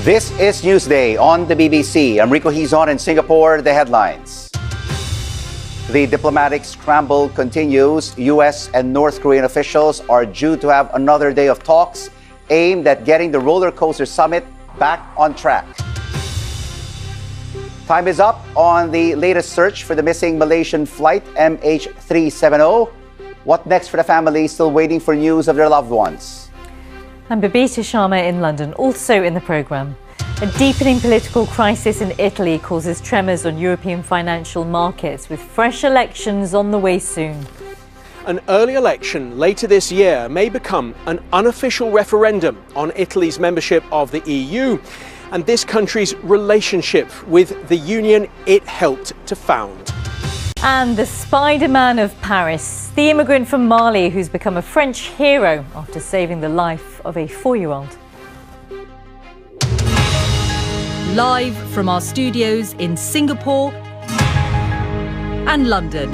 This is Newsday on the BBC. I'm Rico Hizon in Singapore. The headlines. The diplomatic scramble continues. U.S. and North Korean officials are due to have another day of talks aimed at getting the roller coaster summit back on track. Time is up on the latest search for the missing Malaysian flight MH370. What next for the family still waiting for news of their loved ones? And Babita Sharma in London, also in the programme. A deepening political crisis in Italy causes tremors on European financial markets, with fresh elections on the way soon. An early election later this year may become an unofficial referendum on Italy's membership of the EU and this country's relationship with the union it helped to found. And the SPIDERMAN of Paris, the immigrant from Mali who's become a French hero after saving the life of a 4-year-old. Live from our studios in Singapore and London.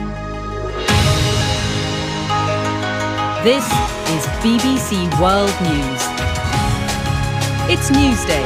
This is BBC World News. It's Newsday.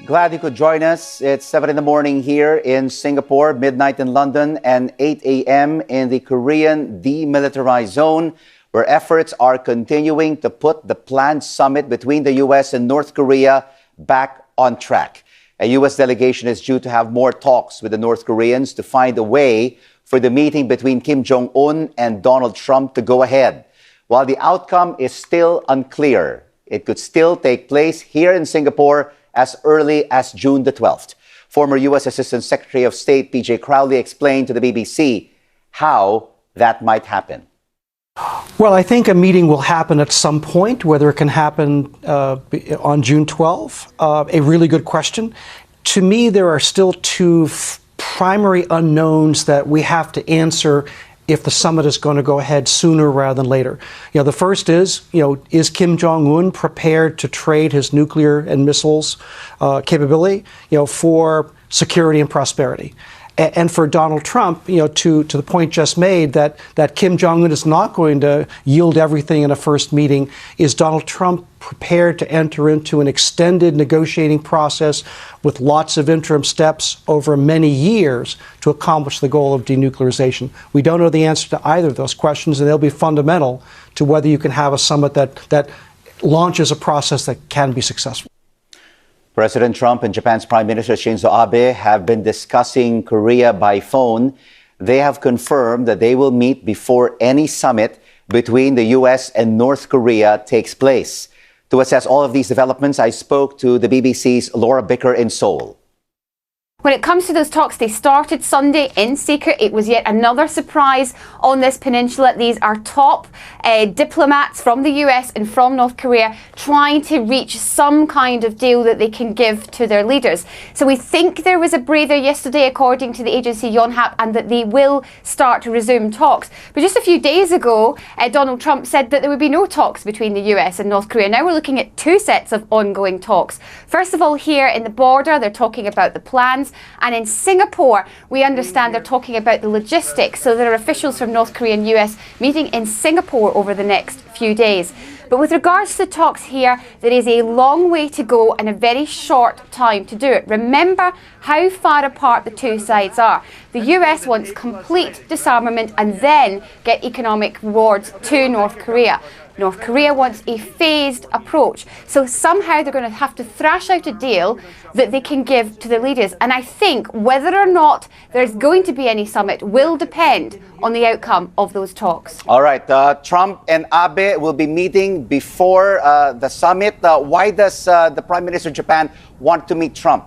Glad you could join us. It's 7 in the morning here in Singapore, midnight in London, and 8 a.m. in the Korean demilitarized zone, where efforts are continuing to put the planned summit between the U.S. and North Korea back on track. A U.S. delegation is due to have more talks with the North Koreans to find a way for the meeting between Kim Jong-un and Donald Trump to go ahead. While the outcome is still unclear, it could still take place here in Singapore as early as June the 12th. Former U.S. Assistant Secretary of State P.J. Crowley explained to the BBC how that might happen. Well, I think a meeting will happen at some point. Whether it can happen on June 12th, a really good question. To me, there are still two primary unknowns that we have to answer if the summit is going to go ahead sooner rather than later. The first is, is Kim Jong-un prepared to trade his nuclear and missiles capability, for security and prosperity? And for Donald Trump, to the point just made that Kim Jong-un is not going to yield everything in a first meeting, is Donald Trump prepared to enter into an extended negotiating process with lots of interim steps over many years to accomplish the goal of denuclearization? We don't know the answer to either of those questions, and they'll be fundamental to whether you can have a summit that launches a process that can be successful. President Trump and Japan's Prime Minister Shinzo Abe have been discussing Korea by phone. They have confirmed that they will meet before any summit between the U.S. and North Korea takes place. To assess all of these developments, I spoke to the BBC's Laura Bicker in Seoul. When it comes to those talks, they started Sunday in secret. It was yet another surprise on this peninsula. These are top diplomats from the US and from North Korea trying to reach some kind of deal that they can give to their leaders. So we think there was a breather yesterday, according to the agency Yonhap, and that they will start to resume talks. But just a few days ago, Donald Trump said that there would be no talks between the US and North Korea. Now we're looking at two sets of ongoing talks. First of all, here in the border, they're talking about the plans. And in Singapore, we understand they're talking about the logistics. So there are officials from North Korea and US meeting in Singapore over the next few days. But with regards to the talks here, there is a long way to go and a very short time to do it. Remember how far apart the two sides are. The US wants complete disarmament and then get economic rewards to North Korea. North Korea wants a phased approach. So somehow they're going to have to thrash out a deal that they can give to the leaders. And I think whether or not there's going to be any summit will depend on the outcome of those talks. All right. Trump and Abe will be meeting before the summit. Why does the Prime Minister of Japan want to meet Trump?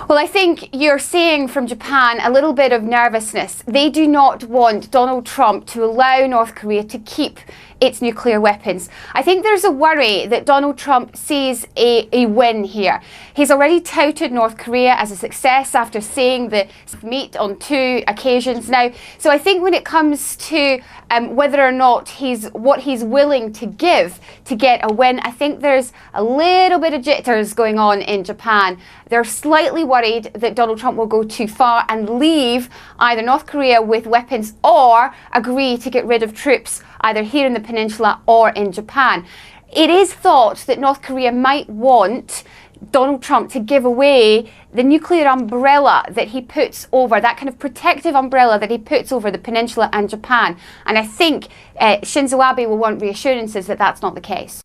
Well, I think you're seeing from Japan a little bit of nervousness. They do not want Donald Trump to allow North Korea to keep its nuclear weapons. I think there's a worry that Donald Trump sees a win here. He's already touted North Korea as a success after seeing the meet on 2 occasions now. So I think when it comes to whether or not what he's willing to give to get a win, I think there's a little bit of jitters going on in Japan. They're slightly worried that Donald Trump will go too far and leave either North Korea with weapons or agree to get rid of troops either here in the peninsula or in Japan. It is thought that North Korea might want Donald Trump to give away the nuclear umbrella that he puts over, that kind of protective umbrella that he puts over the peninsula and Japan. And I think Shinzo Abe will want reassurances that that's not the case.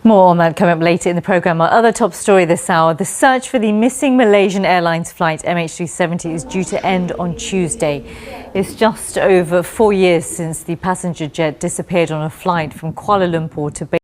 More on that coming up later in the programme. Our other top story this hour, the search for the missing Malaysian Airlines flight MH370 is due to end on Tuesday. It's just over 4 years since the passenger jet disappeared on a flight from Kuala Lumpur to Beijing.